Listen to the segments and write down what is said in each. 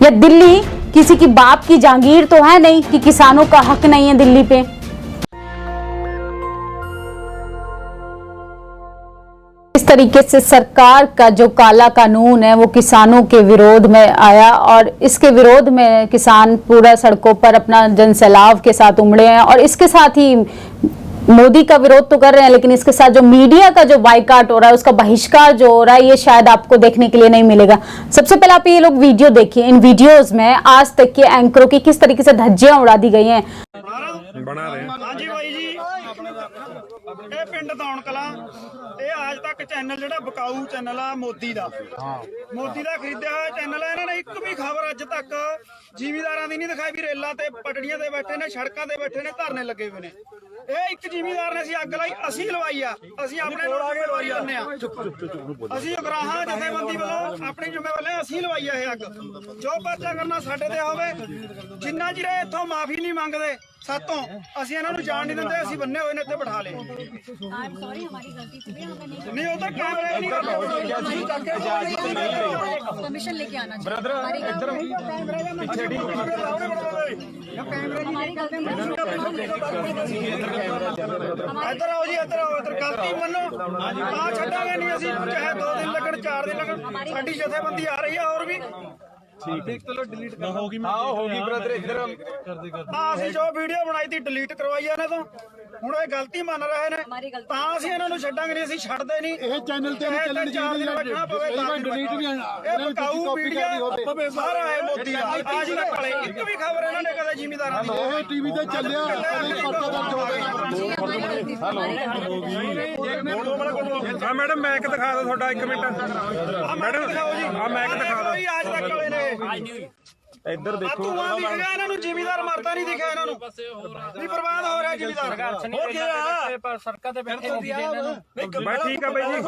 या दिल्ली किसी की बाप की जागीर तो है नहीं कि किसानों का हक नहीं है दिल्ली पे। इस तरीके से सरकार का जो काला कानून है वो किसानों के विरोध में आया और इसके विरोध में किसान पूरा सड़कों पर अपना जनसैलाब के साथ उमड़े हैं और इसके साथ ही मोदी का विरोध तो कर रहे हैं, लेकिन इसके साथ जो मीडिया का जो बाइकाट हो रहा है, उसका बहिष्कार जो हो रहा है, ये शायद आपको देखने के लिए नहीं मिलेगा। सबसे पहले आप ये लोग वीडियो देखिए। इन वीडियोस में आज तक के एंकरों की किस तरीके से धज्जियां उड़ा दी गई हैं। बना रहे हाँ जी भाई जी, ਇਹ ਪਿੰਡ ਦੌਣ ਕਲਾਂ ਇਹ ਅੱਜ ਤੱਕ ਚੈਨਲ ਜਿਹੜਾ ਬਕਾਊ ਚੈਨਲ ਆ ਮੋਦੀ ਦਾ ਖਰੀਦਿਆ ਹੋਇਆ ਚੈਨਲ ਹੈ। ਇਹਨਾਂ ਨੇ ਇੱਕ ਵੀ ਖਬਰ ਅੱਜ ਤੱਕ ਜ਼ਿਮੀਂਦਾਰਾਂ ਦੀ ਨਹੀਂ ਦਿਖਾਈ ਵੀ ਰੇਲਾਂ ਤੇ ਪਟੜੀਆਂ ਤੇ ਬੈਠੇ ਨੇ, ਸੜਕਾਂ ਤੇ ਬੈਠੇ ਨੇ, ਧਰਨੇ ਲੱਗੇ ਹੋਏ ਨੇ। ਇਹ ਇੱਕ ਜ਼ਿਮੀਂਦਾਰ ਨੇ ਅਸੀਂ ਅੱਗ ਲਾਈ, ਅਸੀਂ ਲਵਾਈ ਆ, ਅਸੀਂ ਆਪਣੇ ਲੋਕ ਲਵਾਈ ਜਾਂਦੇ ਆ, ਅਸੀਂ ਉਗਰਾਹਾਂ ਜਥੇਬੰਦੀ ਵੱਲੋਂ ਆਪਣੀ ਜ਼ਿੰਮੇਵਾਰੀ ਅਸੀਂ ਲਵਾਈ ਆ ਇਹ ਅੱਗ। ਜੋ ਪਰਚਾ ਕਰਨਾ ਸਾਡੇ ਤੇ ਹੋਵੇ, ਜਿੰਨਾ ਚਿਰ ਇੱਥੋਂ ਮਾਫੀ ਨਹੀਂ ਮੰਗਦੇ सातों ਅਸੀਂ ਇਹਨਾਂ ਨੂੰ ਜਾਣ ਨਹੀਂ ਦਿੰਦੇ, ਅਸੀਂ ਬੰਨੇ ਹੋਏ ਨੇ ਇੱਥੇ ਬਿਠਾ ਲਏ। नहीं उधर कैमरे नहीं परमिशन लेके आना ब्रदर इधर इधर आओ जी, इधर आओ, इधर गलती मनो आ छड़ांगे नहीं ਅਸੀਂ, ਚਾਹੇ 2 दिन लगन 4 दिन लगन, ਸਾਡੀ ਜਥੇਬੰਦੀ ਆ ਰਹੀ ਹੈ और भी ठीक चलो डिलीट कर होगी। हाँ होगी ब्रदर, इधर ਅਸੀਂ ਜੋ ਵੀਡੀਓ ਬਣਾਈ ਤੀ ਡਿਲੀਟ ਕਰਵਾਈ ਇਹਨਾਂ ਤੋਂ, ਹੁਣ ਇਹ ਗਲਤੀ ਮੰਨ ਰਹੇ ਨੇ ਤਾਂ ਅਸੀਂ ਇਹਨਾਂ ਨੂੰ ਛੱਡਾਂਗੇ ਨਹੀਂ, ਅਸੀਂ ਛੱਡਦੇ ਨਹੀਂ। ਇਹ ਚੈਨਲ ਤੇ ਨਹੀਂ ਚੱਲਣੀ ਚਾਹੀਦੀ ਹੈ, ਡਿਲੀਟ ਵੀ ਇਹ ਬਕਾਊ ਵੀਡੀਓ ਸਾਰਾ ਹੈ ਮੋਦੀ ਦਾ। ਅੱਜ ਤੱਕ ਵਾਲੇ ਇੱਕ ਵੀ ਖਬਰ ਇਹਨਾਂ ਨੇ ਕਦੇ ਜ਼ਿਮੀਂਦਾਰਾਂ ਦੀ ਇਹ ਟੀਵੀ ਤੇ ਚੱਲਿਆ ਕਦੇ ਪਰਚਾ ਦਰਜ ਹੋਵੇਗਾ। ਮੈਡਮ ਮੈਕ ਦਿਖਾ ਦਿਓ ਤੁਹਾਡਾ 1 ਮਿੰਟ। ਮੈਡਮ ਆ ਮੈਕ ਦਿਖਾ ਦਿਓ। ਅੱਜ ਤੱਕ ਵਾਲੇ ਨੇ ਇੱਧਰ ਦੇਖੋ, ਇਹਨਾਂ ਨੂੰ ਜ਼ਿਮੀਂਦਾਰ ਮਰਦਾ ਨਹੀਂ ਦਿਖਿਆ, ਇਹਨਾਂ ਨੂੰ ਨਹੀਂ ਬਰਬਾਦ ਹੋ ਰਿਹਾ ਜ਼ਿਮੀਂਦਾਰ। ਹੋ ਗਿਆ ਪਰ ਸੜਕਾਂ ਤੇ ਬੈਠੇ ਹੋ ਗਿਆ ਬਈ, ਠੀਕ ਆ ਬਈ ਜੀ,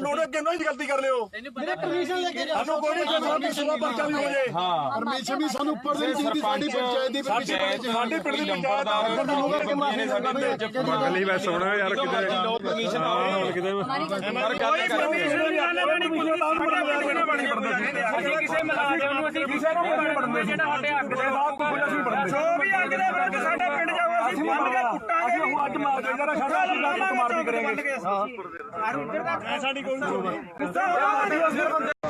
ਲੋੜ ਅੱਗੇ ਨਹੀਂ ਗਲਤੀ ਕਰ ਲਿਓ। ਮੇਰੇ ਪਰਮਿਸ਼ਨ ਲੈ ਕੇ ਸਾਨੂੰ ਕੋਈ ਨਹੀਂ, ਸਾਡੀ ਸੇਵਾ ਪਰਚਾ ਵੀ ਹੋ ਜਾਏ। ਹਾਂ ਪਰਮਿਸ਼ਨ ਵੀ ਸਾਨੂੰ ਉੱਪਰ ਦੇ ਦਿੱਤੀ, ਸਾਡੀ ਪੰਚਾਇਤ ਦੀ ਸਾਡੇ ਪਿੰਡ ਦੀ ਪੰਚਾਇਤ ਮੰਗ ਲਈ। ਮੈਂ ਸੋਣਾ ਯਾਰ ਕਿਤੇ ਪਰਮਿਸ਼ਨ ਆਵੇ ਕਿਤੇ ਕੋਈ ਪਰਮਿਸ਼ਨ ਨਹੀਂ ਆਲੇ ਬਣੀ ਕਿਸੇ ਮਲਾਜ਼ਮ ਨੂੰ ਅਸੀਂ ਕਿਸੇ ਨੂੰ ਜਿਹੜਾ ਸਾਡੇ ਹੱਕ ਦੇ ਬਾਅਦ ਕੋਈ ਅਸੀਂ ਪੜਦੇ ਜੋ ਵੀ ਅੱਗ ਦੇ ਵਿੱਚ ਸਾਡੇ ਪਿੰਡ ਜਾਵੇ ਅਸੀਂ ਬੰਦ ਕੇ ਕੁੱਟਾਂਗੇ। ਅਸੀਂ ਅੱਜ ਮਾਰ ਕੇ ਜਰਾ ਸਾਡਾ ਅਸੀਂ ਮਾਰ ਵੀ ਕਰਾਂਗੇ। ਹਾਂ ਸਾਡੀ ਕੋਈ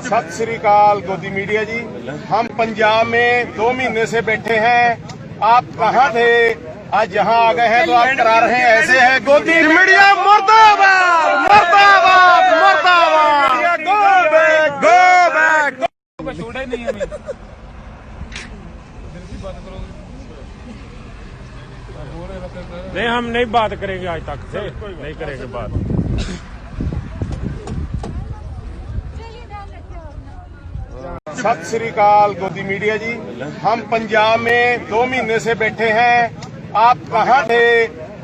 सत श्री अकाल गोदी मीडिया जी, हम पंजाब में 2 महीने से बैठे हैं, आप कहाँ थे? आज यहाँ आ गए हैं तो आप करा रहे हैं ऐसे है। गोदी मीडिया मुर्दाबाद मुर्दाबाद मुर्दाबाद, गो बैक गो बैक। छोड़ा ही नहीं है। नहीं हम नहीं बात करेंगे, आज तक से नहीं करेंगे बात। सत श्री अकाल गोदी मीडिया जी, हम पंजाब में 2 महीने से बैठे हैं, आप कहाँ थे?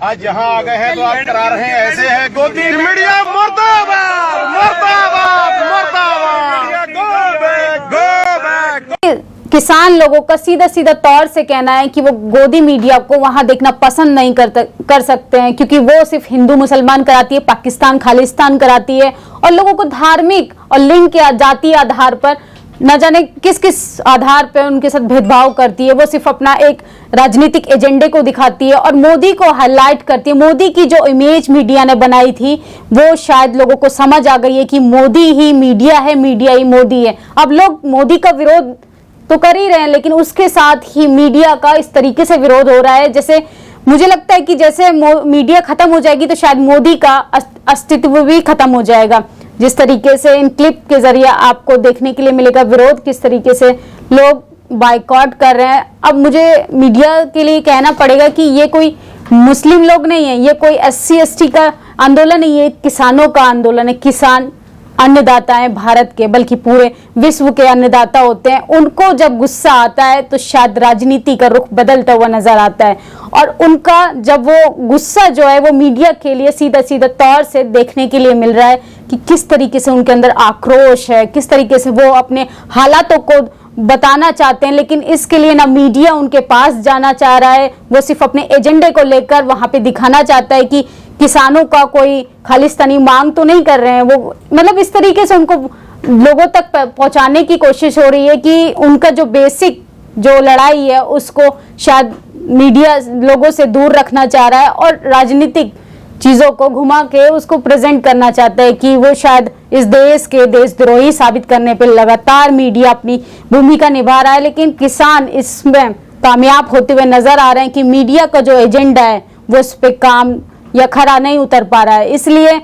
आज यहाँ आ गए हैं तो आप करा रहे हैं ऐसे है। गोदी मीडिया मुर्दाबाद मुर्दाबाद मुर्दाबाद, गो बैक गो बैक। किसान लोगों का सीधा सीधा तौर से कहना है कि वो गोदी मीडिया को वहां देखना पसंद नहीं कर सकते हैं, क्योंकि वो सिर्फ हिंदू मुसलमान कराती है, पाकिस्तान खालिस्तान कराती है और लोगों को धार्मिक और लिंग के जातीय आधार पर न जाने किस किस आधार पर उनके साथ भेदभाव करती है। वो सिर्फ अपना एक राजनीतिक एजेंडे को दिखाती है और मोदी को हाईलाइट करती है। मोदी की जो इमेज मीडिया ने बनाई थी वो शायद लोगों को समझ आ गई है कि मोदी ही मीडिया है, मीडिया ही मोदी है। अब लोग मोदी का विरोध तो कर ही रहे हैं, लेकिन उसके साथ ही मीडिया का इस तरीके से विरोध हो रहा है, जैसे मुझे लगता है कि जैसे मीडिया खत्म हो जाएगी तो शायद मोदी का अस्तित्व भी खत्म हो जाएगा। जिस तरीके से इन क्लिप के जरिए आपको देखने के लिए मिलेगा विरोध किस तरीके से लोग बाइकॉट कर रहे हैं। अब मुझे मीडिया के लिए कहना पड़ेगा कि ये कोई मुस्लिम लोग नहीं है, ये कोई SC ST का आंदोलन नहीं है, किसानों का आंदोलन है। किसान अन्नदाता हैं भारत के, बल्कि पूरे विश्व के अन्नदाता होते हैं। उनको जब गुस्सा आता है तो शायद राजनीति का रुख बदलता हुआ नजर आता है और उनका जब वो गुस्सा जो है वो मीडिया के लिए सीधा सीधा तौर से देखने के लिए मिल रहा है कि किस तरीके से उनके अंदर आक्रोश है, किस तरीके से वो अपने हालातों को बताना चाहते हैं, लेकिन इसके लिए ना मीडिया उनके पास जाना चाह रहा है। वो सिर्फ अपने एजेंडे को लेकर वहां पे दिखाना चाहता है कि किसानों का कोई खालिस्तानी मांग तो नहीं कर रहे हैं। वो मतलब इस तरीके से उनको लोगों तक पहुंचाने की कोशिश हो रही है कि उनका जो बेसिक जो लड़ाई है उसको शायद मीडिया लोगों से दूर रखना चाह रहा है और राजनीतिक चीजों को घुमा के उसको प्रेजेंट करना चाहता है कि वो शायद इस देश के देशद्रोही साबित करने पे लगातार मीडिया अपनी भूमिका निभा रहा है। लेकिन किसान इसमें कामयाब होते हुए नजर आ रहे हैं कि मीडिया का जो एजेंडा है वो इस पे काम या खरा नहीं उतर पा रहा है। इसलिए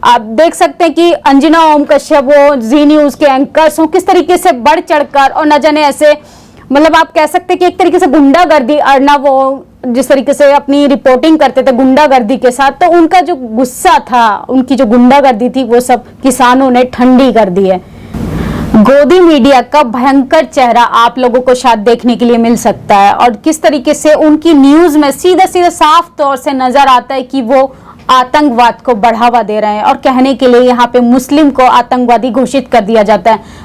आप देख सकते हैं कि अंजना ओम कश्यप वो जी न्यूज के एंकर्स हों, किस तरीके से बढ़ चढ़कर और न जाने ऐसे मतलब आप कह सकते हैं कि एक तरीके से गुंडागर्दी अर्नब वो जिस तरीके से अपनी रिपोर्टिंग करते थे गुंडागर्दी के साथ, तो उनका जो गुस्सा था, उनकी जो गुंडागर्दी थी वो सब किसानों ने ठंडी कर दी है। गोदी मीडिया का भयंकर चेहरा आप लोगों को शायद देखने के लिए मिल सकता है और किस तरीके से उनकी न्यूज में सीधा सीधा साफ तौर से नजर आता है कि वो आतंकवाद को बढ़ावा दे रहे हैं और कहने के लिए यहाँ पे मुस्लिम को आतंकवादी घोषित कर दिया जाता है।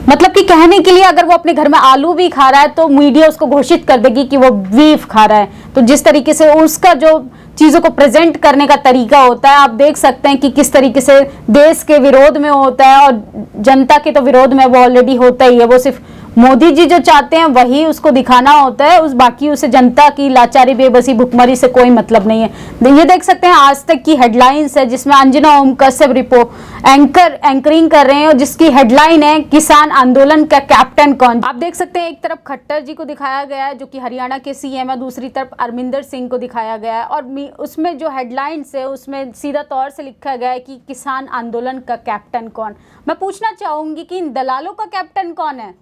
मतलब कि कहने के लिए अगर वो अपने घर में आलू भी खा रहा है तो मीडिया उसको घोषित कर देगी कि वो बीफ खा रहा है। तो जिस तरीके से उसका जो चीजों को प्रेजेंट करने का तरीका होता है, आप देख सकते हैं कि किस तरीके से देश के विरोध में होता है और जनता के तो विरोध में वो ऑलरेडी होता ही है। वो सिर्फ मोदी जी जो चाहते हैं वही उसको दिखाना होता है, उस बाकी उसे जनता की लाचारी बेबसी भुखमरी से कोई मतलब नहीं है। ये देख सकते हैं आज तक की हेडलाइंस है जिसमें अंजना ओम कश्यप एंकरिंग कर रहे हैं और जिसकी हेडलाइन है किसान आंदोलन का कैप्टन कौन। आप देख सकते हैं एक तरफ खट्टर जी को दिखाया गया है जो कि हरियाणा के सीएम है, दूसरी तरफ अरविंदर सिंह को दिखाया गया है और उसमें जो हेडलाइंस है उसमें सीधा तौर से लिखा गया है कि किसान आंदोलन का कैप्टन कौन। मैं पूछना चाहूंगी कि इन दलालों का कैप्टन कौन है?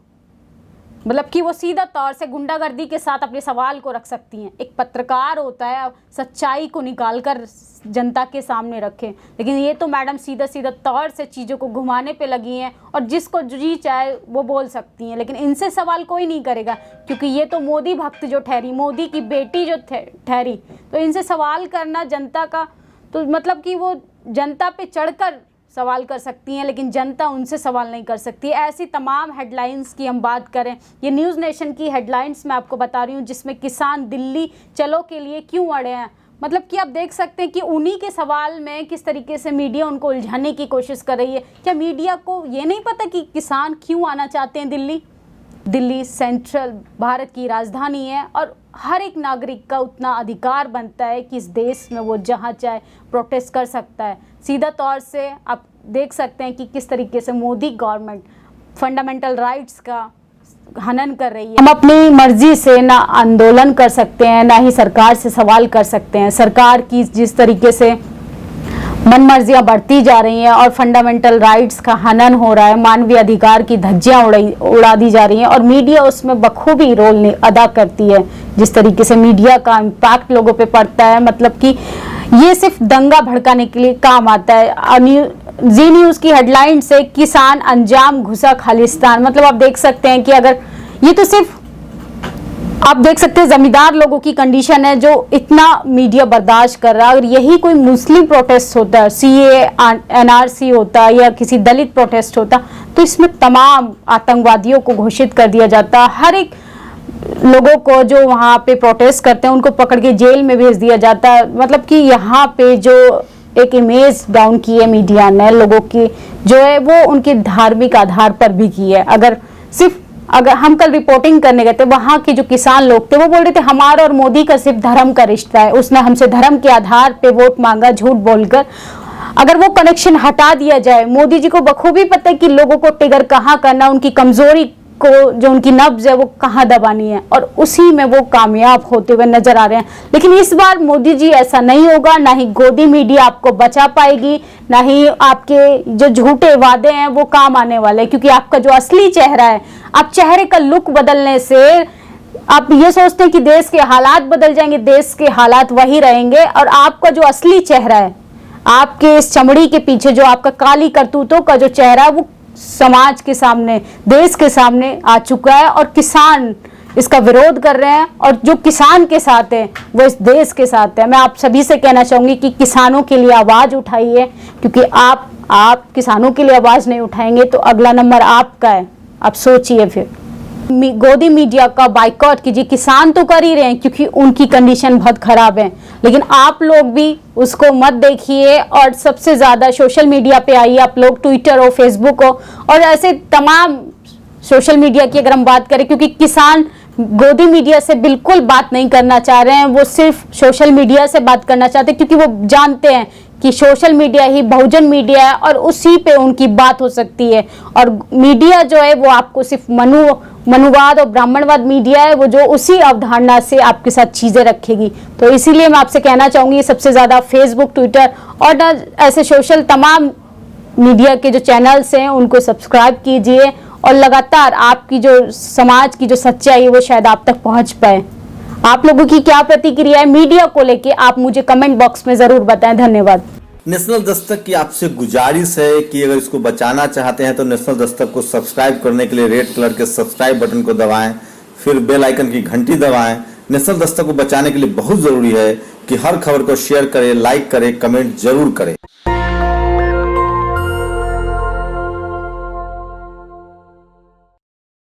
मतलब कि वो सीधा तौर से गुंडागर्दी के साथ अपने सवाल को रख सकती हैं। एक पत्रकार होता है सच्चाई को निकालकर जनता के सामने रखे, लेकिन ये तो मैडम सीधा सीधा तौर से चीज़ों को घुमाने पे लगी हैं और जिसको जी चाहे वो बोल सकती हैं, लेकिन इनसे सवाल कोई नहीं करेगा क्योंकि ये तो मोदी भक्त जो ठहरी, मोदी की बेटी जो ठहरी, तो इनसे सवाल करना जनता का तो मतलब कि वो जनता पे चढ़कर सवाल कर सकती हैं लेकिन जनता उनसे सवाल नहीं कर सकती। ऐसी तमाम हेडलाइंस की हम बात करें, ये न्यूज़ नेशन की हेडलाइंस मैं आपको बता रही हूँ जिसमें किसान दिल्ली चलो के लिए क्यों अड़े हैं। मतलब कि आप देख सकते हैं कि उन्हीं के सवाल में किस तरीके से मीडिया उनको उलझाने की कोशिश कर रही है। क्या मीडिया को ये नहीं पता कि किसान क्यों आना चाहते हैं दिल्ली? दिल्ली सेंट्रल भारत की राजधानी है और हर एक नागरिक का उतना अधिकार बनता है कि इस देश में वो जहाँ चाहे प्रोटेस्ट कर सकता है। सीधा तौर से आप देख सकते हैं कि किस तरीके से मोदी गवर्नमेंट फंडामेंटल राइट्स का हनन कर रही है। हम अपनी मर्जी से ना आंदोलन कर सकते हैं ना ही सरकार से सवाल कर सकते हैं। सरकार की जिस तरीके से मन मर्जियां बढ़ती जा रही हैं और फंडामेंटल राइट्स का हनन हो रहा है, मानवीय अधिकार की धज्जियां उड़ा दी जा रही हैं और मीडिया उसमें बखूबी रोल अदा करती है। जिस तरीके से मीडिया का इम्पैक्ट लोगों पे पड़ता है, मतलब कि ये सिर्फ दंगा भड़काने के लिए काम आता है। जी न्यूज़ की हेडलाइन से किसान अंजाम घुसा खालिस्तान, मतलब आप देख सकते हैं कि अगर ये तो सिर्फ आप देख सकते हैं जमींदार लोगों की कंडीशन है जो इतना मीडिया बर्दाश्त कर रहा है। अगर यही कोई मुस्लिम प्रोटेस्ट होता, CAA NRC होता या किसी दलित प्रोटेस्ट होता तो इसमें तमाम आतंकवादियों को घोषित कर दिया जाता। हर एक लोगों को जो वहाँ पे प्रोटेस्ट करते हैं उनको पकड़ के जेल में भेज दिया जाता है। मतलब कि यहाँ पे जो एक इमेज डाउन की है मीडिया ने लोगों की जो है वो उनके धार्मिक आधार पर भी की है। अगर हम कल रिपोर्टिंग करने गए थे, वहाँ के जो किसान लोग थे वो बोल रहे थे हमारा और मोदी का सिर्फ धर्म का रिश्ता है, उसने हमसे धर्म के आधार पे वोट मांगा झूठ बोलकर। अगर वो कनेक्शन हटा दिया जाए, मोदी जी को बखूबी पता है कि लोगों को ट्रिगर कहाँ करना, उनकी कमजोरी को जो उनकी नब्ज है वो कहाँ दबानी है और उसी में वो कामयाब होते हुए नजर आ रहे हैं। लेकिन इस बार मोदी जी ऐसा नहीं होगा, ना ही गोदी मीडिया आपको बचा पाएगी, ना ही आपके जो झूठे वादे हैं वो काम आने वाले हैं, क्योंकि आपका जो असली चेहरा है, आप चेहरे का लुक बदलने से आप ये सोचते हैं कि देश के हालात बदल जाएंगे, देश के हालात वही रहेंगे और आपका जो असली चेहरा है, आपके इस चमड़ी के पीछे जो आपका काली करतूतों का जो चेहरा है वो समाज के सामने, देश के सामने आ चुका है और किसान इसका विरोध कर रहे हैं और जो किसान के साथ है वो इस देश के साथ है। मैं आप सभी से कहना चाहूंगी कि किसानों के लिए आवाज उठाइए, क्योंकि आप किसानों के लिए आवाज नहीं उठाएंगे तो अगला नंबर आपका है। आप सोचिए फिर। गोदी मीडिया का बाइकआउट कीजिए। किसान तो कर ही रहे हैं क्योंकि उनकी कंडीशन बहुत खराब है, लेकिन आप लोग भी उसको मत देखिए और सबसे ज्यादा सोशल मीडिया पे आइए आप लोग, ट्विटर हो, फेसबुक हो और ऐसे तमाम सोशल मीडिया की अगर हम बात करें, क्योंकि किसान गोदी मीडिया से बिल्कुल बात नहीं करना चाह रहे हैं, वो सिर्फ सोशल मीडिया से बात करना चाहते हैं क्योंकि वो जानते हैं कि सोशल मीडिया ही बहुजन मीडिया है और उसी पे उनकी बात हो सकती है। और मीडिया जो है वो आपको सिर्फ मनुवाद और ब्राह्मणवाद मीडिया है, वो जो उसी अवधारणा से आपके साथ चीजें रखेगी। तो इसीलिए मैं आपसे कहना चाहूंगी सबसे ज्यादा फेसबुक, ट्विटर और ऐसे सोशल तमाम मीडिया के जो चैनल्स हैं उनको सब्सक्राइब कीजिए और लगातार आपकी जो समाज की जो सच्चाई है वो शायद आप तक पहुंच पाए। आप लोगों की क्या प्रतिक्रिया है मीडिया को लेके, आप मुझे कमेंट बॉक्स में जरूर बताएं। धन्यवाद। नेशनल दस्तक की आपसे गुजारिश है कि अगर इसको बचाना चाहते हैं तो नेशनल दस्तक को सब्सक्राइब करने के लिए रेड कलर के सब्सक्राइब बटन को दबाएं, फिर बेल आइकन की घंटी दबाएं। नेशनल दस्तक को बचाने के लिए बहुत जरूरी है कि हर खबर को शेयर करें, लाइक करें, कमेंट जरूर करें।